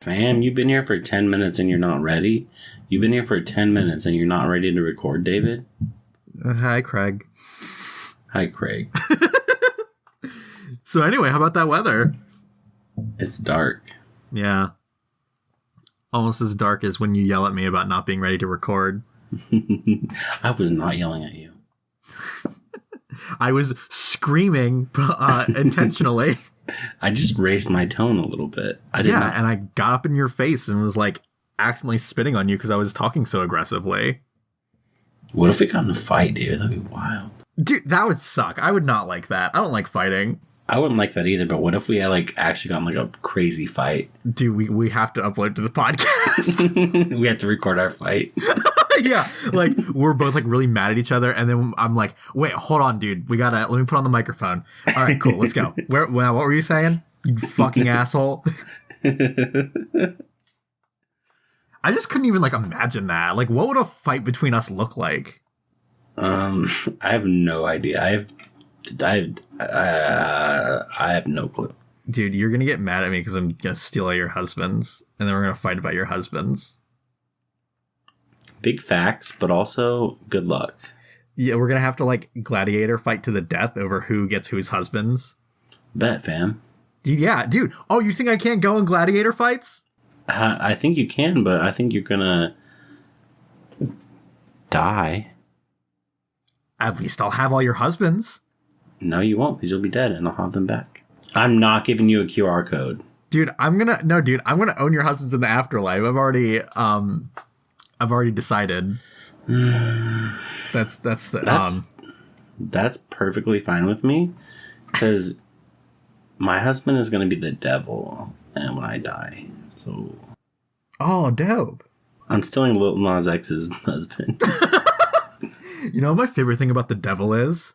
Fam, you've been here for 10 minutes and you're not ready? You've been here for 10 minutes and you're not ready to record, David? Hi, Craig. Hi, Craig. So anyway, how about that weather? It's dark. Yeah. Almost as dark as when you yell at me about not being ready to record. I was not yelling at you. I was screaming intentionally. I just raised my tone a little bit. And I got up in your face and was like accidentally spitting on you because I was talking so aggressively. What if we got in a fight, dude? That'd be wild. Dude, that would suck. I would not like that. I don't like fighting. I wouldn't like that either, but what if we had actually gotten a crazy fight? Dude, we have to upload to the podcast. We have to record our fight. Yeah, we're both really mad at each other, and then I'm like, wait, hold on, dude. Let me put on the microphone. All right, cool, let's go. What were you saying? You fucking asshole. I just couldn't even imagine that. What would a fight between us look like? I have no idea. I have no clue. Dude, you're gonna get mad at me because I'm gonna steal all your husbands, and then we're gonna fight about your husbands. Big facts, but also good luck. Yeah, we're gonna have to gladiator fight to the death over who gets whose husbands. Bet, fam. Dude. Oh, you think I can't go in gladiator fights? I think you can, but I think you're gonna die. At least I'll have all your husbands. No, you won't, because you'll be dead, and I'll have them back. I'm not giving you a QR code. Dude, I'm gonna own your husbands in the afterlife. I've already decided. That's perfectly fine with me, because my husband is going to be the devil, and when I die, so. Oh, dope! I'm stealing Lil Nas X's husband. You know what my favorite thing about the devil is?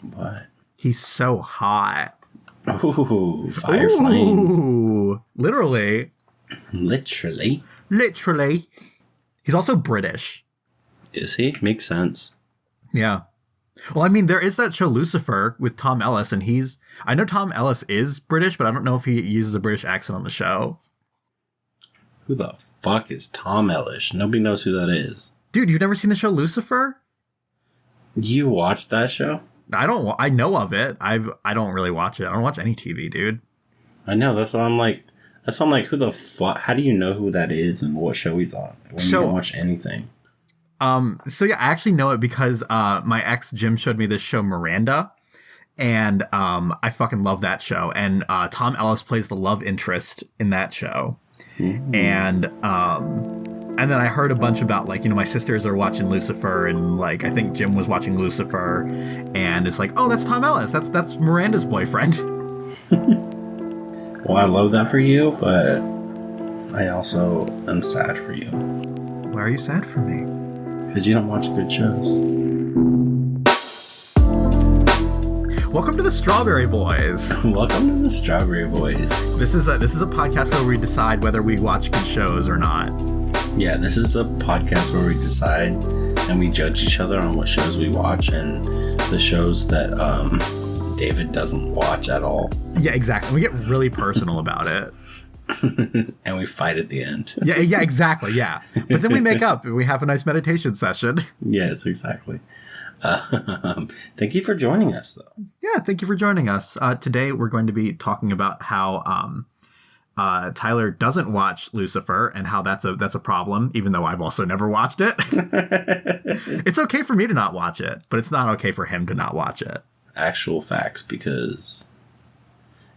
What? He's so hot. Ooh, fire flames. Literally. Literally. He's also British. Is he? Makes sense. Yeah. Well, I mean, there is that show Lucifer with Tom Ellis, and I know Tom Ellis is British, but I don't know if he uses a British accent on the show. Who the fuck is Tom Ellis? Nobody knows who that is. Dude, you've never seen the show Lucifer? You watched that show? I know of it. I don't really watch it. I don't watch any TV, dude. I know. That's why I'm like, who the fuck? How do you know who that is and what show he's on when you don't watch anything? So yeah, I actually know it because my ex Jim showed me this show Miranda, and I fucking love that show. And Tom Ellis plays the love interest in that show, and then I heard a bunch about my sisters are watching Lucifer, and I think Jim was watching Lucifer, and it's oh, that's Tom Ellis. That's Miranda's boyfriend. Well, I love that for you, but I also am sad for you. Why are you sad for me? Because you don't watch good shows. Welcome to the Strawberry Boys. Welcome to the Strawberry Boys. This is a podcast where we decide whether we watch good shows or not. Yeah, this is the podcast where we decide and we judge each other on what shows we watch and the shows that David doesn't watch at all. Yeah, exactly. We get really personal about it. And we fight at the end. Yeah, exactly, yeah. But then we make up and we have a nice meditation session. Yes, exactly. Thank you for joining us, though. Yeah, thank you for joining us. Today we're going to be talking about how Tyler doesn't watch Lucifer and how that's a problem, even though I've also never watched it. It's okay for me to not watch it, but it's not okay for him to not watch it. Actual facts, because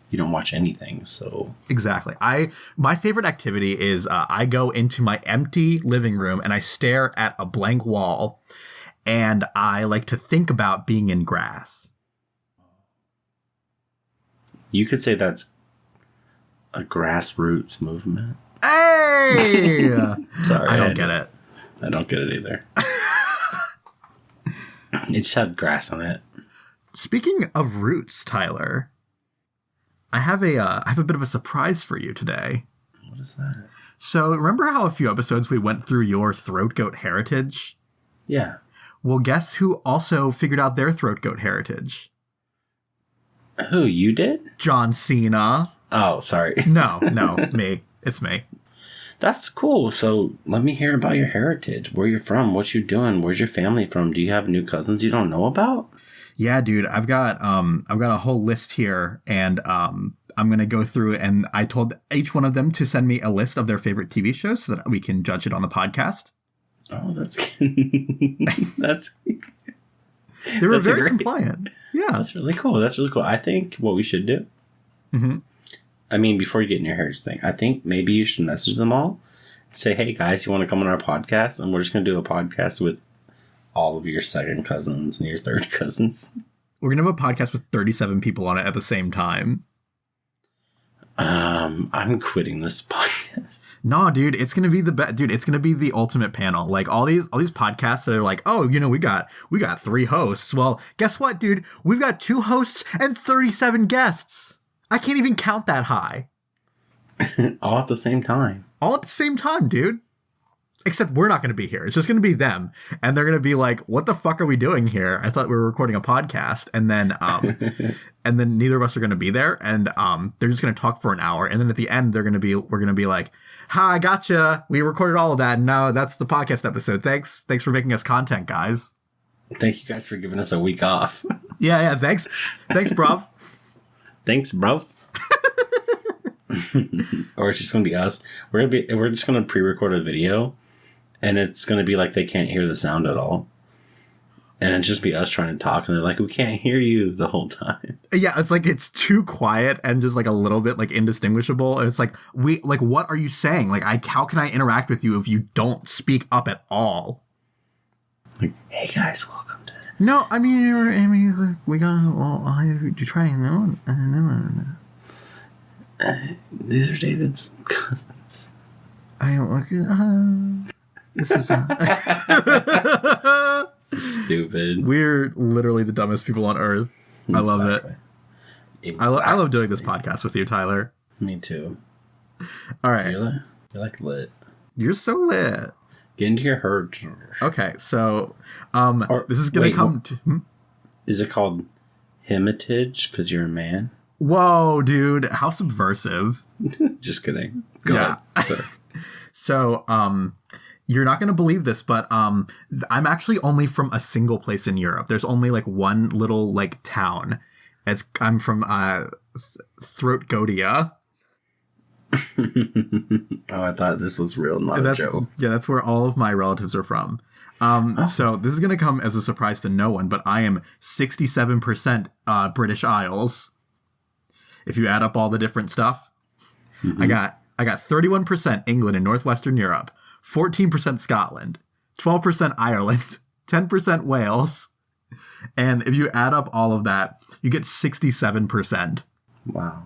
you don't watch anything, so. Exactly. My favorite activity is I go into my empty living room and I stare at a blank wall, and I like to think about being in grass. You could say that's a grassroots movement. Hey! Sorry. I don't get it. I don't get it either. It just had grass on it. Speaking of roots, Tyler, I have a bit of a surprise for you today. What is that? So remember how a few episodes we went through your throat goat heritage? Yeah. Well, guess who also figured out their throat goat heritage? Who, you did? John Cena. Oh, sorry. No, me. It's me. That's cool. So let me hear about your heritage. Where you're from, what you're doing, where's your family from? Do you have new cousins you don't know about? Yeah, dude, I've got a whole list here, and I'm gonna go through, and I told each one of them to send me a list of their favorite TV shows so that we can judge it on the podcast. Oh, that's that's. They were very compliant. Yeah, that's really cool. That's really cool. I think what we should do. Mm-hmm. I mean, before you get in your heritage thing, I think maybe you should message them all. Say, hey guys, you want to come on our podcast? And we're just gonna do a podcast with all of your second cousins and your third cousins. We're gonna have a podcast with 37 people on it at the same time. I'm quitting this podcast. No, dude, it's gonna be the best. Dude, it's gonna be the ultimate panel. Like all these podcasts that are like, oh, we got 3 hosts. Well, guess what, dude? We've got 2 hosts and 37 guests. I can't even count that high. All at the same time. All at the same time, dude. Except we're not going to be here. It's just going to be them. And they're going to be like, what the fuck are we doing here? I thought we were recording a podcast. And then and then neither of us are going to be there. And they're just going to talk for an hour. And then at the end, we're going to be like, hi, gotcha. We recorded all of that. And now that's the podcast episode. Thanks for making us content, guys. Thank you guys for giving us a week off. Yeah. Thanks, bruv. Thanks, bruv. Or it's just going to be us. We're just going to pre-record a video. And it's going to be like they can't hear the sound at all. And it's just be us trying to talk. And they're like, we can't hear you the whole time. Yeah, it's like it's too quiet and just like a little bit like indistinguishable. And it's like, what are you saying? Like, how can I interact with you if you don't speak up at all? Like, hey guys, welcome to... No, I mean, we got... Well, you trying... These are David's cousins. This is stupid. We're literally the dumbest people on earth. Exactly. I love it. Exactly. I love doing this podcast with you, Tyler. Me too. All right. You're like lit. You're so lit. Get into your herd. Okay, so this is going to come to... Is it called heritage because you're a man? Whoa, dude. How subversive. Just kidding. Go ahead. So, you're not going to believe this, but I'm actually only from a single place in Europe. There's only like one little like town. I'm from Throatgodia. Oh, I thought this was real, not a joke. Yeah, that's where all of my relatives are from. So this is going to come as a surprise to no one, but I am 67% British Isles. If you add up all the different stuff, I got 31% England and Northwestern Europe, 14% Scotland, 12% Ireland, 10% Wales, and if you add up all of that, you get 67%. Wow.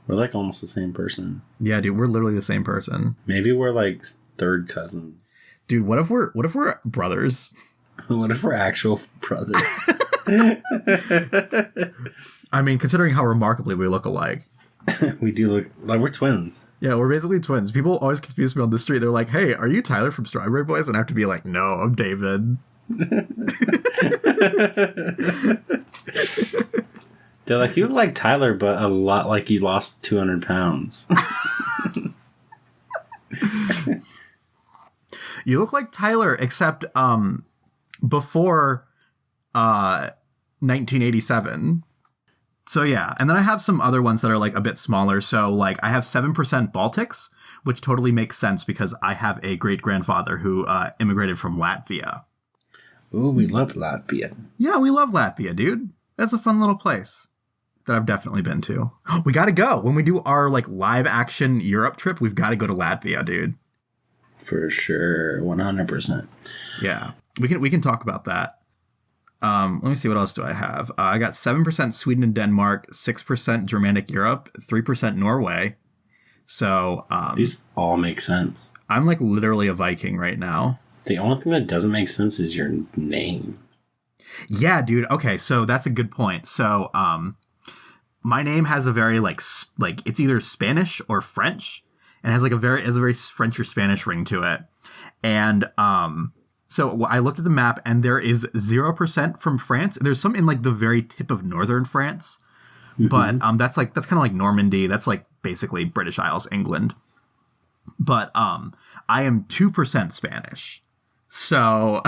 We're like almost the same person. Yeah, dude, we're literally the same person. Maybe we're like third cousins. Dude, what if we're brothers? What if we're actual brothers? I mean, considering how remarkably we look alike. We do look like we're twins. Yeah, we're basically twins. People always confuse me on the street. They're like, hey, are you Tyler from Strawberry Boys? And I have to be like, no, I'm David. They're like, you look like Tyler, but a lot like you lost 200 pounds. You look like Tyler, except before 1987. So yeah, and then I have some other ones that are like a bit smaller. So like I have 7% Baltics, which totally makes sense because I have a great-grandfather who immigrated from Latvia. Ooh, we love Latvia. Yeah, we love Latvia, dude. That's a fun little place that I've definitely been to. We got to go. When we do our like live action Europe trip, we've got to go to Latvia, dude. For sure. 100%. Yeah, we can talk about that. Let me see, what else do I have? I got 7% Sweden and Denmark, 6% Germanic Europe, 3% Norway. So these all make sense. I'm like literally a Viking right now. The only thing that doesn't make sense is your name. Yeah, dude. Okay, so that's a good point. So my name has a very like it's either Spanish or French, and has a very French or Spanish ring to it. And so I looked at the map, and there is 0% from France. There's some in like the very tip of northern France, but that's kind of like Normandy. That's like basically British Isles, England. But I am 2% Spanish. So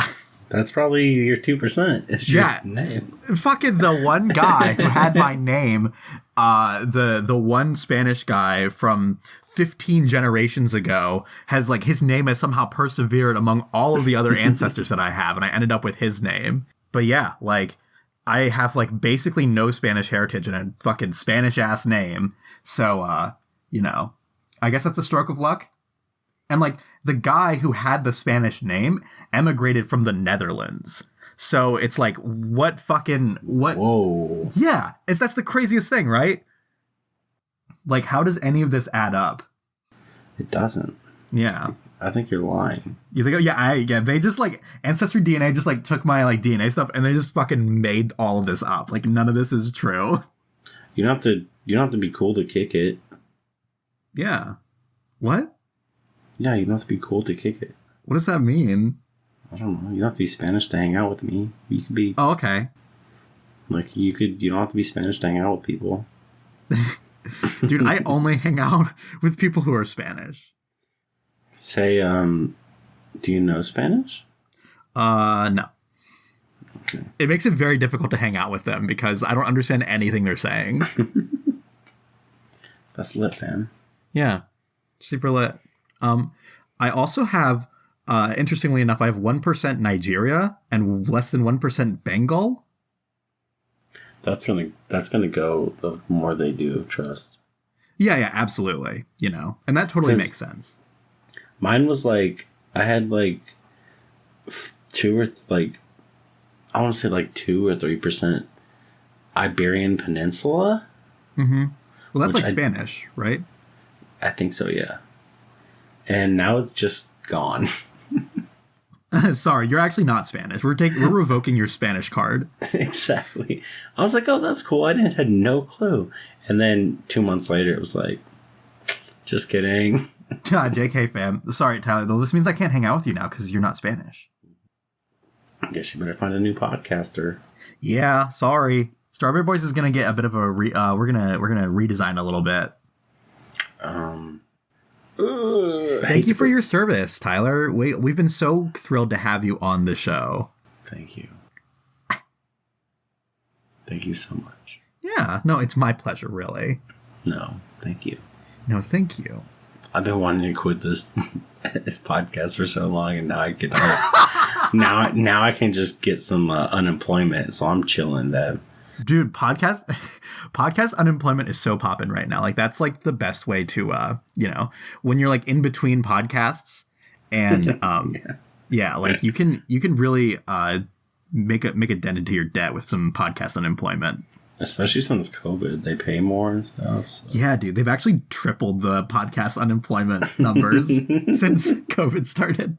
that's probably your 2%. It's your name. Fucking the one guy who had my name, the one Spanish guy from 15 generations ago has like his name has somehow persevered among all of the other ancestors that I have, and I ended up with his name. But yeah, like I have like basically no Spanish heritage and a fucking Spanish ass name. So you know, I guess that's a stroke of luck. And like the guy who had the Spanish name emigrated from the Netherlands. So it's like, what? Whoa. Yeah, that's the craziest thing, right? Like, how does any of this add up? It doesn't. Yeah. I think you're lying. You think? Yeah. They just like AncestryDNA just like took my like DNA stuff and they just fucking made all of this up. Like none of this is true. You don't have to be cool to kick it. Yeah. What? Yeah, you don't have to be cool to kick it. What does that mean? I don't know. You don't have to be Spanish to hang out with me. You could be. Oh, okay. Like you don't have to be Spanish to hang out with people. Dude, I only hang out with people who are Spanish. Say, do you know Spanish? No. Okay. It makes it very difficult to hang out with them because I don't understand anything they're saying. That's lit, fam. Yeah. Super lit. I also have, interestingly enough, I have 1% Nigeria and less than 1% Bengal. That's gonna go the more they do, trust. Yeah, absolutely. You know, and that totally makes sense. Mine was like, I had like I want to say like 2 or 3% Iberian Peninsula. Mm-hmm. Well, that's like Spanish, right? I think so, yeah. And now it's just gone. Sorry, you're actually not Spanish. We're revoking your Spanish card. Exactly. I was like, oh, that's cool. I had no clue. And then 2 months later, it was like, just kidding. JK, fam. Sorry, Tyler, though. This means I can't hang out with you now because you're not Spanish. I guess you better find a new podcaster. Yeah, sorry. Strawberry Boys is gonna get a bit of a we're gonna redesign a little bit. Thank you for your service, Tyler. We've been so thrilled to have you on the show. Thank you. Thank you so much. Yeah, no, it's my pleasure, really. No, thank you. No, thank you. I've been wanting to quit this podcast for so long, and now I can now I can just get some unemployment, so I'm chilling. That dude, podcast unemployment is so popping right now. Like that's like the best way to when you're like in between podcasts, and yeah, like you can really make a dent into your debt with some podcast unemployment. Especially since COVID, they pay more and stuff. So. Yeah, dude, they've actually tripled the podcast unemployment numbers since COVID started.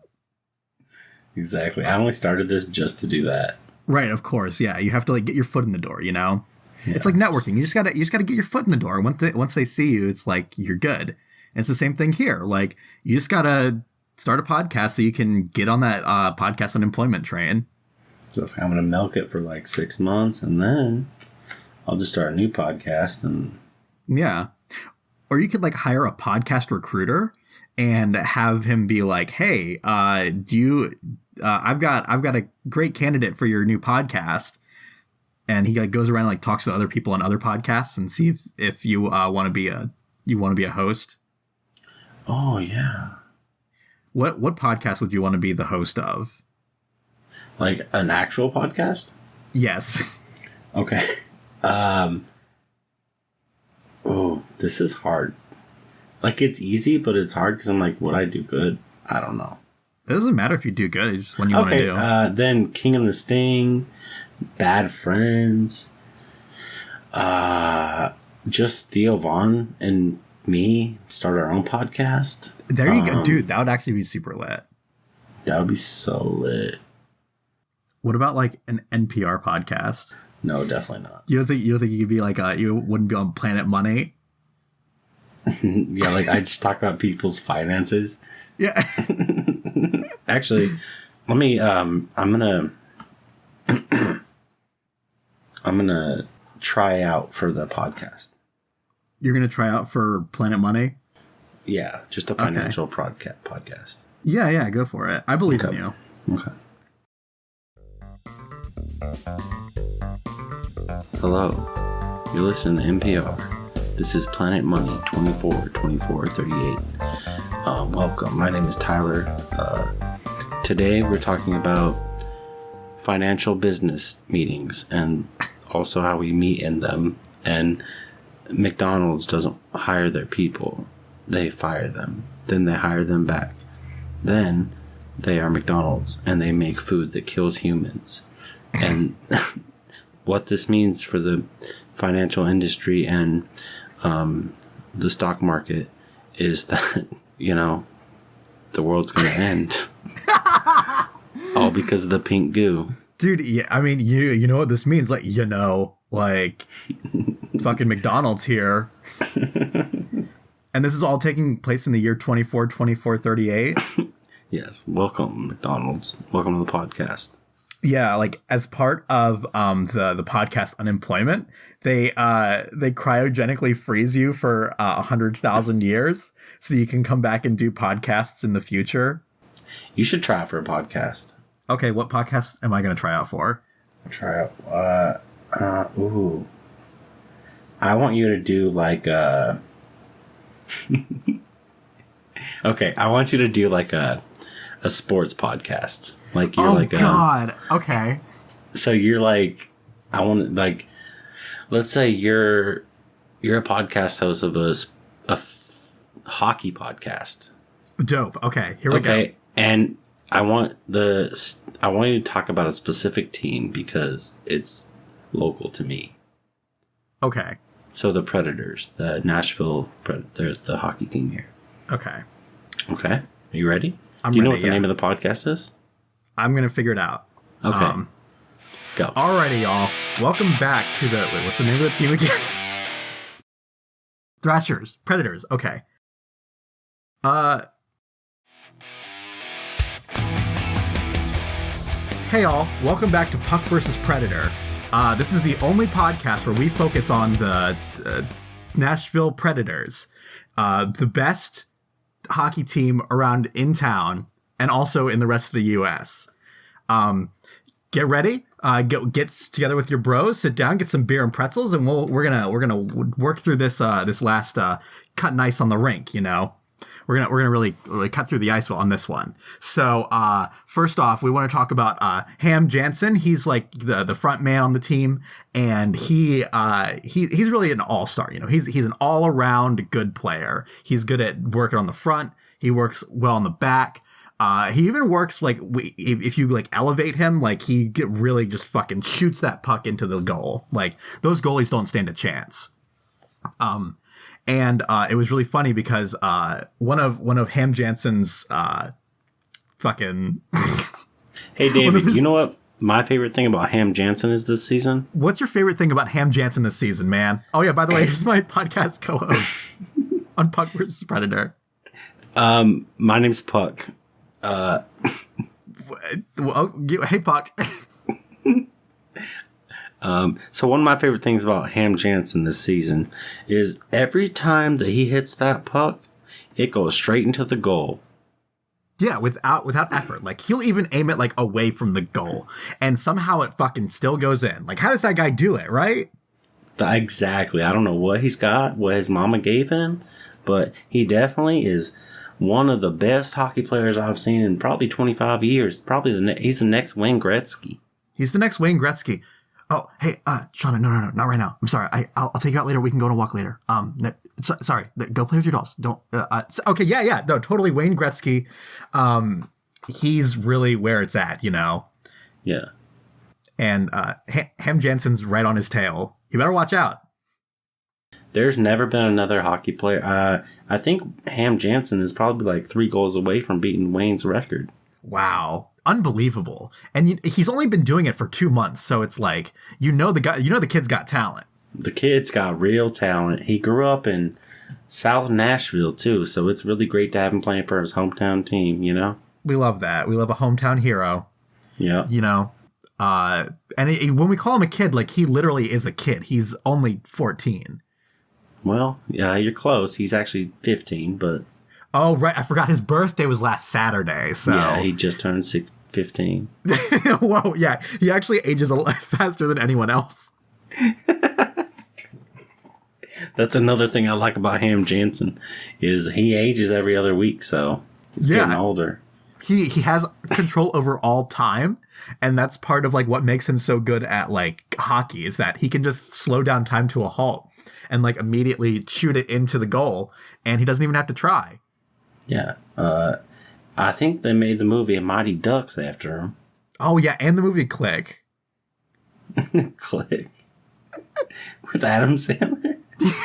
Exactly. I only started this just to do that. Right, of course. Yeah, you have to like get your foot in the door. You know, it's like networking. You just gotta get your foot in the door. Once they see you, it's like you're good. And it's the same thing here. Like you just gotta start a podcast so you can get on that podcast unemployment train. So I'm gonna milk it for like 6 months, and then I'll just start a new podcast. And yeah, or you could like hire a podcast recruiter and have him be like, "Hey, do you? I've got a great candidate for your new podcast," and he like goes around and like talks to other people on other podcasts and see if you want to be a host. Oh yeah. What podcast would you want to be the host of? Like an actual podcast? Yes. Okay. Oh, this is hard. Like it's easy, but it's hard because I'm like, would I do good? I don't know. It doesn't matter if you do good. It's just when you want to do. Then King of the Sting, Bad Friends, just Theo Vaughn and me start our own podcast. There you go, dude. That would actually be super lit. That would be so lit. What about like an NPR podcast? No, definitely not. You don't think you could be like you wouldn't be on Planet Money? Yeah, like I just talk about people's finances. Yeah. Actually, let me. I'm gonna try out for the podcast. You're going to try out for Planet Money? Yeah, just a financial podcast. Yeah, go for it. I believe in you. Okay. Hello, you're listening to NPR. This is Planet Money 2438. Welcome. My name is Tyler. Today we're talking about financial business meetings and also how we meet in them. And McDonald's doesn't hire their people. They fire them. Then they hire them back. Then they are McDonald's and they make food that kills humans. And what this means for the financial industry and the stock market is that, the world's going to end. All because of the pink goo. Dude, yeah, I mean, you know what this means? Fucking McDonald's here. And this is all taking place in the year 2438. Yes. Welcome, McDonald's. Welcome to the podcast. Yeah, as part of the podcast Unemployment, they cryogenically freeze you for 100,000 years so you can come back and do podcasts in the future. You should try out for a podcast. Okay, what podcast am I going to try out for? Try out. I want you to do okay, I want you to do a sports podcast. God. Okay. So you're let's say you're a podcast host of a hockey podcast. Dope. Okay, here we go. Okay, and I want you to talk about a specific team because it's local to me. Okay. So the Predators, the Nashville Predators, the hockey team here. Okay. Okay. Are you ready? I'm Do you know ready, what the name of the podcast is? I'm going to figure it out. Okay. Go. Alrighty, y'all. Welcome back to what's the name of the team again? Thrashers. Predators. Okay. Hey, all. Welcome back to Puck vs. Predator. This is the only podcast where we focus on the Nashville Predators, the best hockey team around in town and also in the rest of the U.S. Get ready. Get together with your bros. Sit down, get some beer and pretzels, and we're gonna work through this last cutting ice on the rink. We're gonna really cut through the ice on this one. So first off, we want to talk about Ham Jansen. He's the front man on the team, and he's really an all-star. He's an all-around good player. He's good at working on the front. He works well on the back. He even works if you elevate him, he really just fucking shoots that puck into the goal. Those goalies don't stand a chance. And it was really funny because one of Ham Jansen's fucking. Hey David, you know what my favorite thing about Ham Jansen is this season? What's your favorite thing about Ham Jansen this season, man? Oh yeah, by the way, here's my podcast co-host on Puck vs. Predator. My name's Puck. Hey Puck. So one of my favorite things about Ham Jansen this season is every time that he hits that puck, it goes straight into the goal. Yeah, without effort. He'll even aim it away from the goal, and somehow it fucking still goes in. How does that guy do it, right? Exactly. I don't know what he's got, what his mama gave him, but he definitely is one of the best hockey players I've seen in probably 25 years. He's the next Wayne Gretzky. He's the next Wayne Gretzky. Oh, hey, Shauna, no, not right now. I'm sorry. I'll take you out later. We can go on a walk later. Sorry. Go play with your dolls. Don't. Okay, yeah. No, totally. Wayne Gretzky. He's really where it's at, Yeah. And Ham Jansen's right on his tail. You better watch out. There's never been another hockey player. I think Ham Jansen is probably 3 goals away from beating Wayne's record. Wow. Unbelievable. And he's only been doing it for 2 months, so it's the guy, the kid's got talent. The kid's got real talent. He grew up in South Nashville too, so it's really great to have him playing for his hometown team, We love that. We love a hometown hero. Yeah. And when we call him a kid, he literally is a kid. He's only 14. Well, yeah, you're close. He's actually 15, but... Oh, right. I forgot his birthday was last Saturday, so... Yeah, he just turned 15. Whoa, yeah. He actually ages a lot faster than anyone else. That's another thing I like about Ham Jansen, is he ages every other week, so he's getting older. He has control over all time, and that's part of like what makes him so good at like hockey, is that he can just slow down time to a halt and like immediately shoot it into the goal, and he doesn't even have to try. Yeah. I think they made the movie Mighty Ducks after him. Oh yeah, and the movie Click. Click. With Adam Sandler?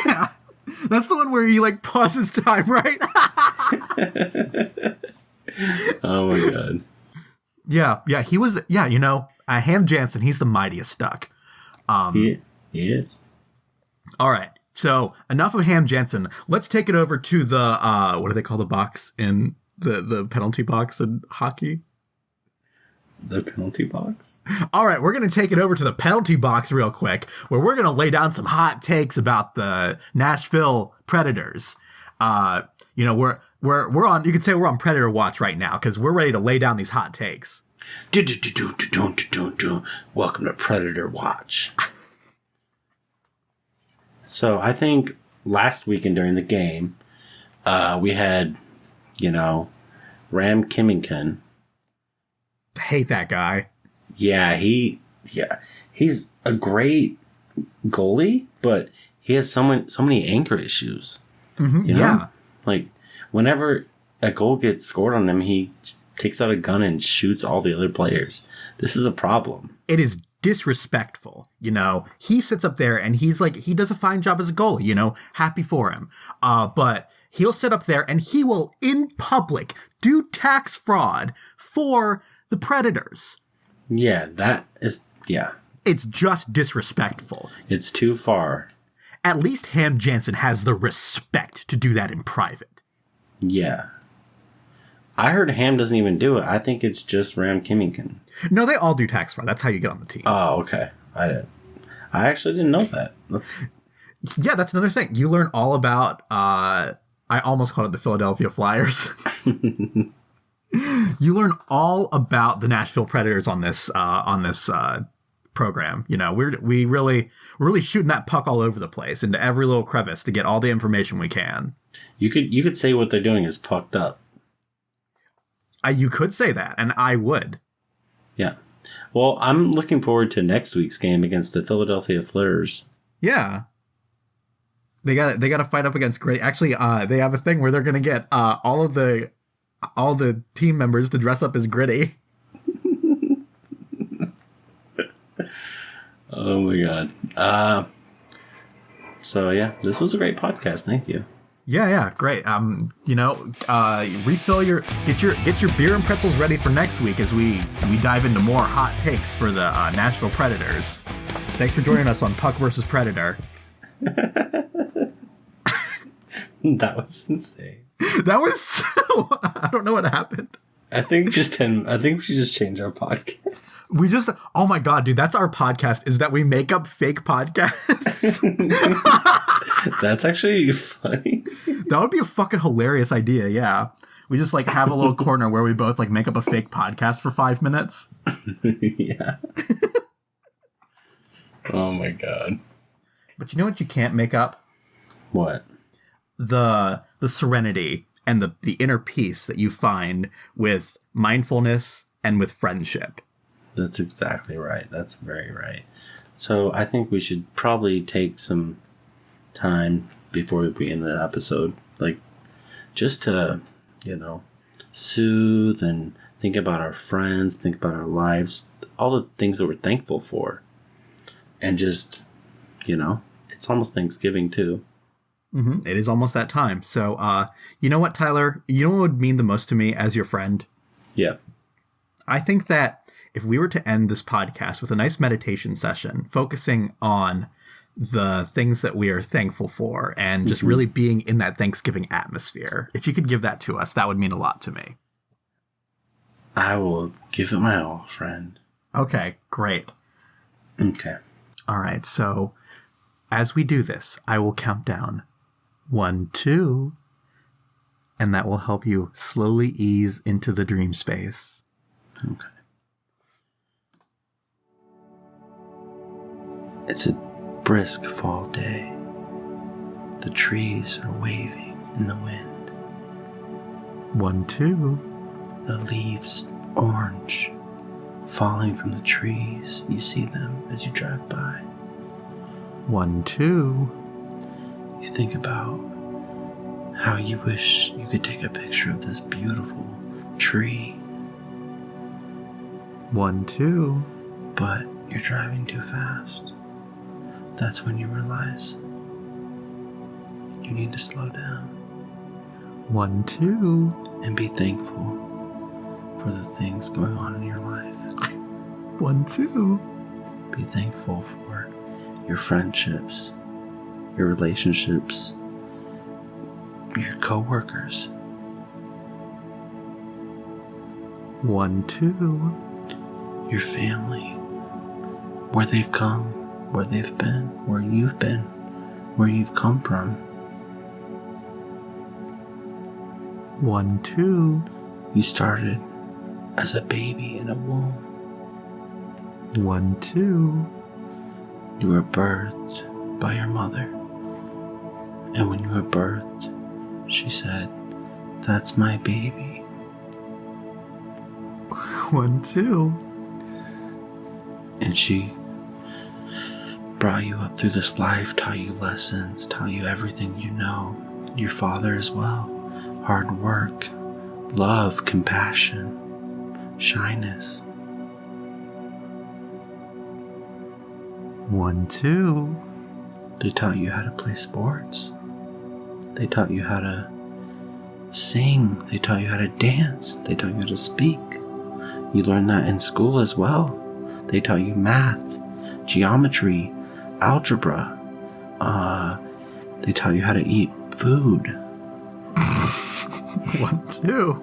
Yeah. That's the one where he like pauses time, right? Oh my god. Yeah, he was, Ham Jansen, he's the mightiest duck. He is. All right, so enough of Ham Jansen. Let's take it over to the, what do they call the box in the penalty box in hockey? The penalty box? All right, we're going to take it over to the penalty box real quick, where we're going to lay down some hot takes about the Nashville Predators. We're on, you could say we're on Predator watch right now, because we're ready to lay down these hot takes. Welcome to Predator Watch. So I think last weekend during the game, we had, Ram Kimmington. Hate that guy. Yeah, he's a great goalie, but he has so many anchor issues. Mm-hmm, yeah. Like, whenever a goal gets scored on him, he takes out a gun and shoots all the other players. This is a problem. It is disrespectful. He sits up there and he's like, he does a fine job as a goalie, happy for him. But he'll sit up there and he will, in public, do tax fraud for the Predators. Yeah, that is, yeah. It's just disrespectful. It's too far. At least Ham Jansen has the respect to do that in private. Yeah. I heard Ham doesn't even do it. I think it's just Ram Kimmington. No, they all do tax fraud. That's how you get on the team. Oh, okay. I actually didn't know that. Yeah, that's another thing. You learn all about, I almost called it the Philadelphia Flyers. You learn all about the Nashville Predators on this program. We're really shooting that puck all over the place into every little crevice to get all the information we can. You could say what they're doing is pucked up. You could say that, and I would. Yeah. Well, I'm looking forward to next week's game against the Philadelphia Flyers. Yeah. They got to fight up against great. Actually, they have a thing where they're going to get all the team members to dress up as Gritty. Oh my god. So yeah, this was a great podcast. Thank you. Yeah, great. Refill get your beer and pretzels ready for next week as we dive into more hot takes for the Nashville Predators. Thanks for joining us on Puck vs. Predator. That was insane. That was so... I don't know what happened. I think we should just change our podcast. We just... Oh my god, dude, that's our podcast, is that we make up fake podcasts. That's actually funny. That would be a fucking hilarious idea, yeah. We just like have a little corner where we both like make up a fake podcast for 5 minutes. Yeah. Oh my god. But you know what you can't make up? What? The serenity and the inner peace that you find with mindfulness and with friendship. That's exactly right. That's very right. So I think we should probably take some time before we begin the episode, like just to, soothe and think about our friends, think about our lives, all the things that we're thankful for. And just, it's almost Thanksgiving too. Mm-hmm. It is almost that time. So, you know what, Tyler? You know what would mean the most to me as your friend? Yeah. I think that if we were to end this podcast with a nice meditation session, focusing on the things that we are thankful for and just really being in that Thanksgiving atmosphere, if you could give that to us, that would mean a lot to me. I will give it my all, friend. Okay, great. Okay. All right, so As we do this, I will count down 1, 2, and that will help you slowly ease into the dream space. Okay. It's a brisk fall day. The trees are waving in the wind. 1, 2. The leaves orange, falling from the trees. You see them as you drive by. 1, 2. You think about how you wish you could take a picture of this beautiful tree. 1, 2. But you're driving too fast. That's when you realize you need to slow down. 1, 2. And be thankful for the things going on in your life. 1, 2. Be thankful for your friendships, your relationships, your co-workers. 1, 2. Your family. Where they've come, where they've been, where you've been, where you've come from. 1, 2. You started as a baby in a womb. 1, 2. You were birthed by your mother. And when you were birthed, she said, "That's my baby." 1, 2. And she brought you up through this life, taught you lessons, taught you everything you know. Your father as well. Hard work, love, compassion, shyness. 1, 2. They taught you how to play sports. They taught you how to sing. They taught you how to dance. They taught you how to speak. You learned that in school as well. They taught you math, geometry, algebra. They taught you how to eat food. 1, 2.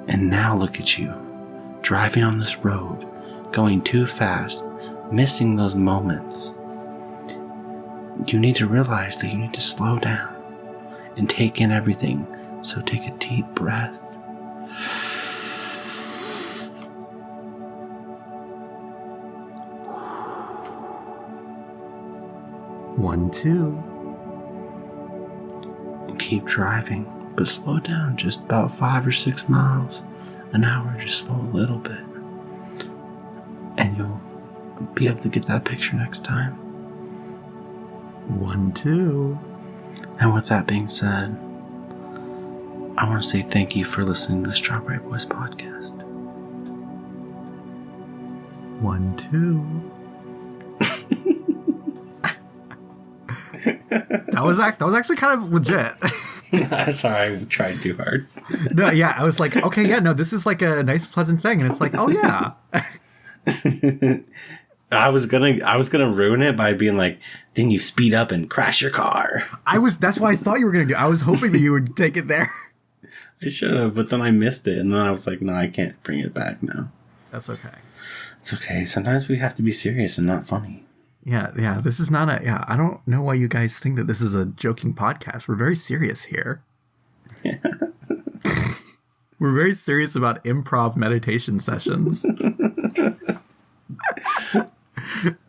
And now look at you, driving on this road, going too fast, missing those moments. You need to realize that you need to slow down and take in everything. So take a deep breath. One, 2. And keep driving, but slow down just about 5 or 6 miles an hour. Just slow a little bit. And you'll be able to get that picture next time. 1, 2. And with that being said, I want to say thank you for listening to the Strawberry Boys podcast. 1, 2. That was actually kind of legit. Sorry, I tried too hard. No, yeah, I was like, okay, yeah, no, this is like a nice, pleasant thing, and it's like, oh yeah. I was gonna ruin it by being like, then you speed up and crash your car. That's what I thought you were gonna do. I was hoping that you would take it there. I should have, but then I missed it, and then I was like, no, I can't bring it back now. That's okay. It's okay. Sometimes we have to be serious and not funny. Yeah, this is not I don't know why you guys think that this is a joking podcast. We're very serious here. Yeah. We're very serious about improv meditation sessions.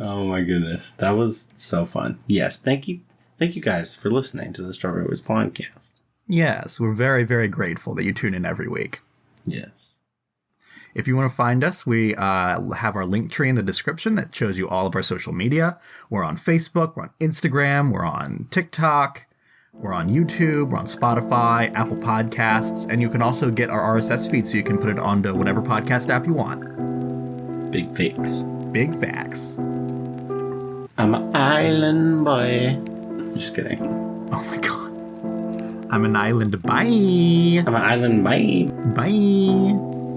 Oh my goodness. That was so fun. Yes, thank you guys for listening to the Strawberry Boys podcast. Yes, we're very, very grateful that you tune in every week. Yes. If you want to find us, we have our link tree in the description that shows you all of our social media. We're on Facebook, we're on Instagram, we're on TikTok, we're on YouTube, we're on Spotify, Apple Podcasts, and you can also get our RSS feed so you can put it onto whatever podcast app you want. Big fakes. Big facts. I'm an island boy. Just kidding. Oh my god. I'm an island. Bye. I'm an island. Bye. Bye.